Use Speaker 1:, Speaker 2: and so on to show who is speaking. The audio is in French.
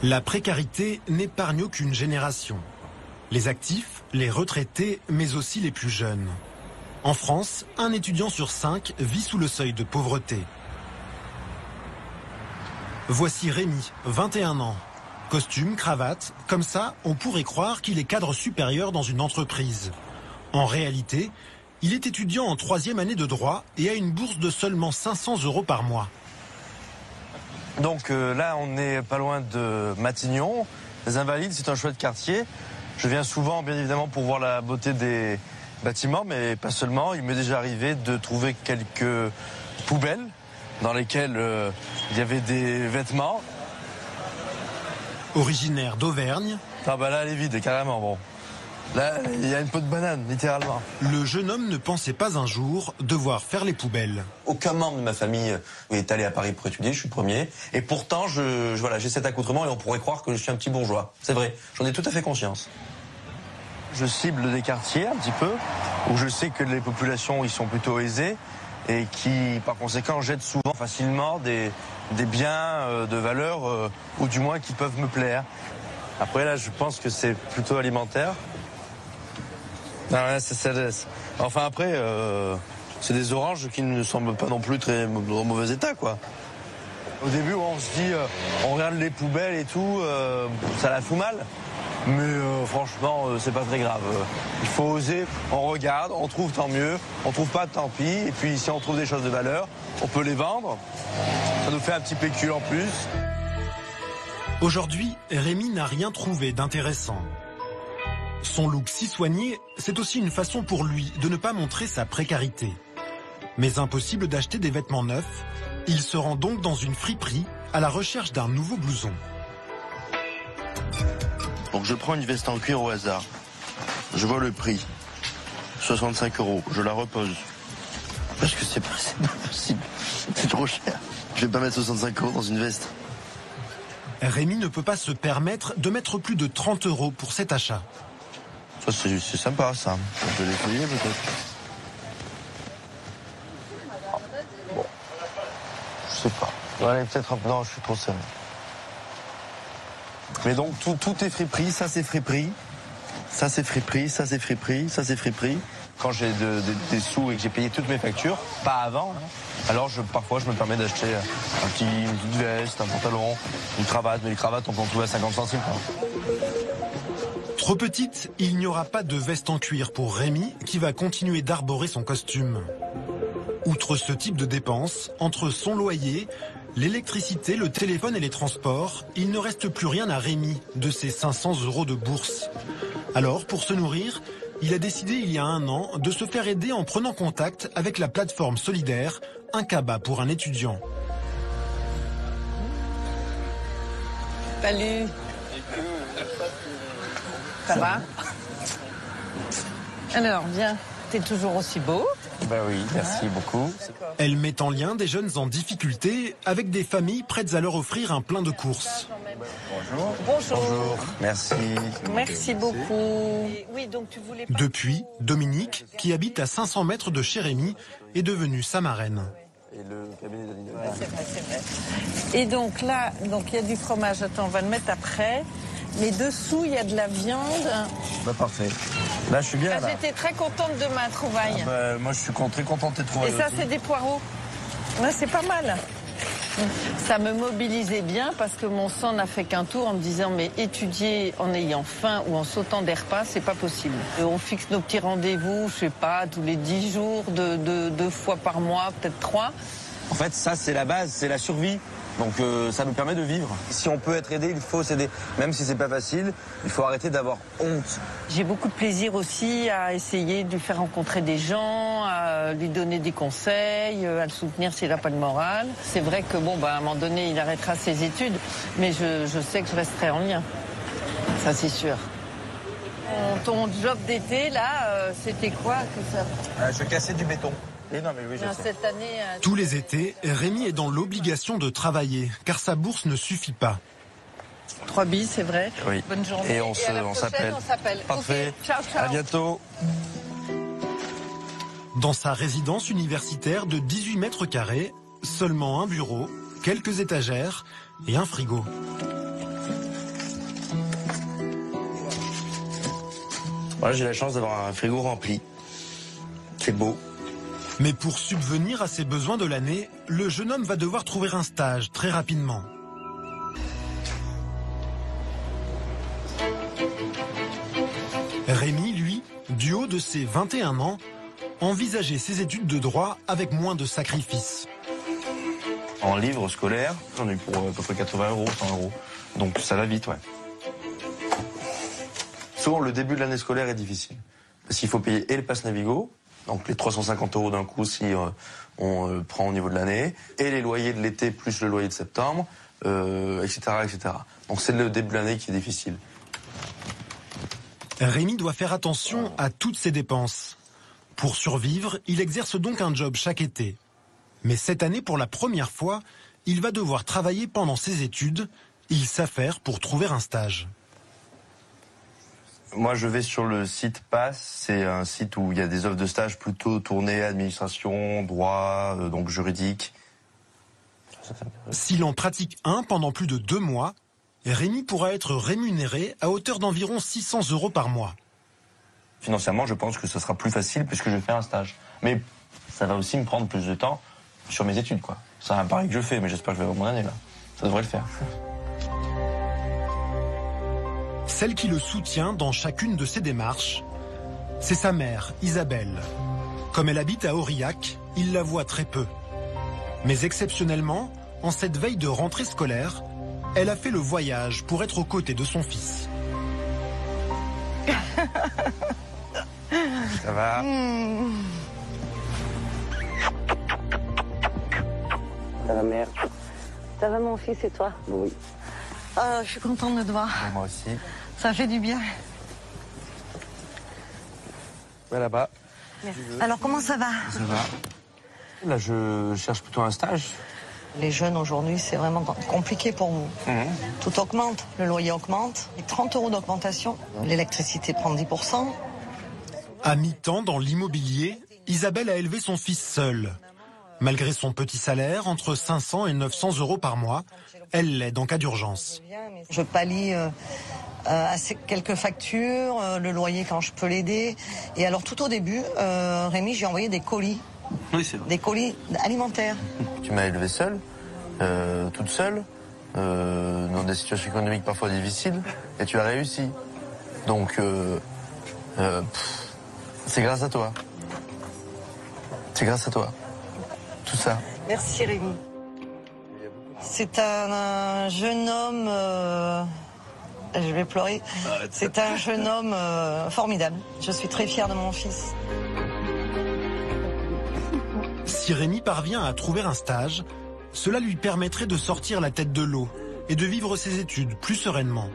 Speaker 1: La précarité n'épargne aucune génération. Les actifs, les retraités, mais aussi les plus jeunes. En France, un étudiant sur 5 vit sous le seuil de pauvreté. Voici Rémi, 21 ans. Costume, cravate, comme ça, on pourrait croire qu'il est cadre supérieur dans une entreprise. En réalité, il est étudiant en 3e année de droit et a une bourse de seulement 500 € par mois.
Speaker 2: Donc là, on n'est pas loin de Matignon. Les Invalides, c'est un chouette quartier. Je viens souvent, bien évidemment, pour voir la beauté des bâtiments, mais pas seulement. Il m'est déjà arrivé de trouver quelques poubelles dans lesquelles il y avait des vêtements.
Speaker 1: Originaire d'Auvergne.
Speaker 2: Ah bah là, elle est vide, carrément, bon. Là, il y a une peau de banane, littéralement.
Speaker 1: Le jeune homme ne pensait pas un jour devoir faire les poubelles.
Speaker 3: Aucun membre de ma famille est allé à Paris pour étudier, je suis le premier. Et pourtant, voilà, j'ai cet accoutrement et on pourrait croire que je suis un petit bourgeois. C'est vrai, j'en ai tout à fait conscience.
Speaker 2: Je cible des quartiers un petit peu, où je sais que les populations y sont plutôt aisées et qui, par conséquent, jettent souvent facilement des biens de valeur, ou du moins qui peuvent me plaire. Après, là, je pense que c'est plutôt alimentaire. Enfin, après, c'est des oranges qui ne semblent pas non plus très en mauvais état, quoi. Au début, on se dit, on regarde les poubelles et tout, ça la fout mal. Mais franchement, c'est pas très grave. Il faut oser, on regarde, on trouve tant mieux, on trouve pas tant pis. Et puis si on trouve des choses de valeur, on peut les vendre. Ça nous fait un petit pécule en plus.
Speaker 1: Aujourd'hui, Rémi n'a rien trouvé d'intéressant. Son look si soigné, c'est aussi une façon pour lui de ne pas montrer sa précarité. Mais impossible d'acheter des vêtements neufs, il se rend donc dans une friperie à la recherche d'un nouveau blouson.
Speaker 4: Donc je prends une veste en cuir au hasard. Je vois le prix. 65 €. Je la repose. Parce que c'est pas possible. C'est trop cher. Je vais pas mettre 65 € dans une veste.
Speaker 1: Rémi ne peut pas se permettre de mettre plus de 30 € pour cet achat.
Speaker 4: Ça c'est sympa ça. On peut l'essayer peut-être.
Speaker 2: Bon. Je sais pas. Ouais, peut-être. Non, je suis trop serré. Mais donc tout est friperie, ça c'est friperie, ça c'est friperie, ça c'est friperie, ça c'est friperie. Quand j'ai des sous et que j'ai payé toutes mes factures, pas avant, hein, alors parfois je me permets d'acheter une petite veste, un pantalon, une cravate, mais les cravates on peut en trouver à 50 centimes. Quoi.
Speaker 1: Trop petite, il n'y aura pas de veste en cuir pour Rémi qui va continuer d'arborer son costume. Outre ce type de dépenses, entre son loyer, l'électricité, le téléphone et les transports, il ne reste plus rien à Rémi de ses 500 € de bourse. Alors, pour se nourrir, il a décidé il y a 1 an de se faire aider en prenant contact avec la plateforme solidaire Un Cabas pour un étudiant.
Speaker 5: Salut. Ça va? Alors, bien, t'es toujours aussi beau.
Speaker 2: Ben oui, merci beaucoup.
Speaker 1: Elle met en lien des jeunes en difficulté avec des familles prêtes à leur offrir un plein de courses.
Speaker 2: Bonjour.
Speaker 5: Bonjour.
Speaker 2: Merci.
Speaker 5: Merci beaucoup. Oui, donc tu voulais pas...
Speaker 1: Depuis, Dominique, qui habite à 500 mètres de chez Rémi, est devenue sa marraine.
Speaker 2: Et le cabinet d'animaux.
Speaker 5: Ouais, c'est vrai, c'est vrai. Et donc là, il y a du fromage. Attends, on va le mettre après. Mais dessous, il y a de la viande.
Speaker 2: Bah parfait. Là, je suis bien.
Speaker 5: Ah, j'étais très contente de ma trouvaille.
Speaker 2: Moi, je suis très contente de te trouver.
Speaker 5: Et ça, c'est des poireaux. Ouais, c'est pas mal. Ça me mobilisait bien parce que mon sang n'a fait qu'un tour en me disant mais étudier en ayant faim ou en sautant des repas, c'est pas possible. On fixe nos petits rendez-vous, je sais pas, tous les 10 jours, 2 fois par mois, peut-être 3.
Speaker 3: En fait, ça, c'est la base, c'est la survie. Donc ça nous permet de vivre. Si on peut être aidé, il faut s'aider. Même si c'est pas facile, il faut arrêter d'avoir honte.
Speaker 5: J'ai beaucoup de plaisir aussi à essayer de lui faire rencontrer des gens, à lui donner des conseils, à le soutenir s'il n'a pas de morale. C'est vrai que à un moment donné, il arrêtera ses études, mais je sais que je resterai en lien. Ça, c'est sûr. Ton job d'été, là, c'était quoi que ça...
Speaker 3: Je cassais du béton.
Speaker 2: Non, mais oui, je sais.
Speaker 5: Cette année,
Speaker 1: Tous les étés, Rémi est dans l'obligation de travailler, car sa bourse ne suffit pas.
Speaker 5: 3 billes, c'est vrai.
Speaker 2: Oui.
Speaker 5: Bonne journée.
Speaker 2: Et on s'appelle.
Speaker 5: On s'appelle.
Speaker 2: Parfait.
Speaker 5: Okay. Ciao, ciao.
Speaker 2: À bientôt.
Speaker 1: Dans sa résidence universitaire de 18 mètres carrés, seulement un bureau, quelques étagères et un frigo.
Speaker 4: Voilà, j'ai la chance d'avoir un frigo rempli. C'est beau.
Speaker 1: Mais pour subvenir à ses besoins de l'année, le jeune homme va devoir trouver un stage très rapidement. Rémi, lui, du haut de ses 21 ans, envisageait ses études de droit avec moins de sacrifices.
Speaker 3: En livres scolaires, j'en ai pour à peu près 80 €, 100 €. Donc ça va vite, ouais. Souvent, le début de l'année scolaire est difficile. Parce qu'il faut payer et le pass Navigo, donc les 350 € d'un coup si on prend au niveau de l'année, et les loyers de l'été plus le loyer de septembre, etc., etc. Donc c'est le début de l'année qui est difficile.
Speaker 1: Rémi doit faire attention à toutes ses dépenses. Pour survivre, il exerce donc un job chaque été. Mais cette année, pour la première fois, il va devoir travailler pendant ses études. Il s'affaire pour trouver un stage.
Speaker 3: Moi, je vais sur le site PASS. C'est un site où il y a des offres de stage plutôt tournées administration, droit, donc juridique.
Speaker 1: S'il en pratique un pendant plus de 2 mois, Rémi pourra être rémunéré à hauteur d'environ 600 € par mois.
Speaker 3: Financièrement, je pense que ce sera plus facile puisque je vais faire un stage. Mais ça va aussi me prendre plus de temps sur mes études, quoi. C'est un pari que je fais, mais j'espère que je vais avoir mon année, là. Ça devrait le faire.
Speaker 1: Celle qui le soutient dans chacune de ses démarches, c'est sa mère, Isabelle. Comme elle habite à Aurillac, il la voit très peu. Mais exceptionnellement, en cette veille de rentrée scolaire, elle a fait le voyage pour être aux côtés de son fils.
Speaker 3: Ça va?
Speaker 6: Ça va, mère?
Speaker 7: Ça va mon fils et toi?
Speaker 6: Oui.
Speaker 7: Je suis contente de te voir.
Speaker 3: Et moi aussi.
Speaker 7: Ça fait du bien.
Speaker 3: Ouais, là-bas.
Speaker 7: Alors comment ça va?
Speaker 3: Ça va. Là, je cherche plutôt un stage.
Speaker 7: Les jeunes aujourd'hui, c'est vraiment compliqué pour vous. Tout augmente, le loyer augmente, et 30 € d'augmentation, l'électricité prend 10%.
Speaker 1: À mi-temps dans l'immobilier, Isabelle a élevé son fils seule. Malgré son petit salaire, entre 500 et 900 € par mois, elle l'aide en cas d'urgence.
Speaker 7: Je pallie à quelques factures, le loyer quand je peux l'aider. Et alors tout au début, Rémi, j'ai envoyé des colis.
Speaker 3: Oui, c'est vrai.
Speaker 7: Des colis alimentaires.
Speaker 3: Tu m'as élevé seule, toute seule, dans des situations économiques parfois difficiles, et tu as réussi. Donc, c'est grâce à toi. C'est grâce à toi. Tout ça.
Speaker 7: Merci Rémi. C'est un jeune homme... je vais pleurer. C'est un jeune homme formidable. Je suis très fière de mon fils.
Speaker 1: Si Rémi parvient à trouver un stage, cela lui permettrait de sortir la tête de l'eau et de vivre ses études plus sereinement.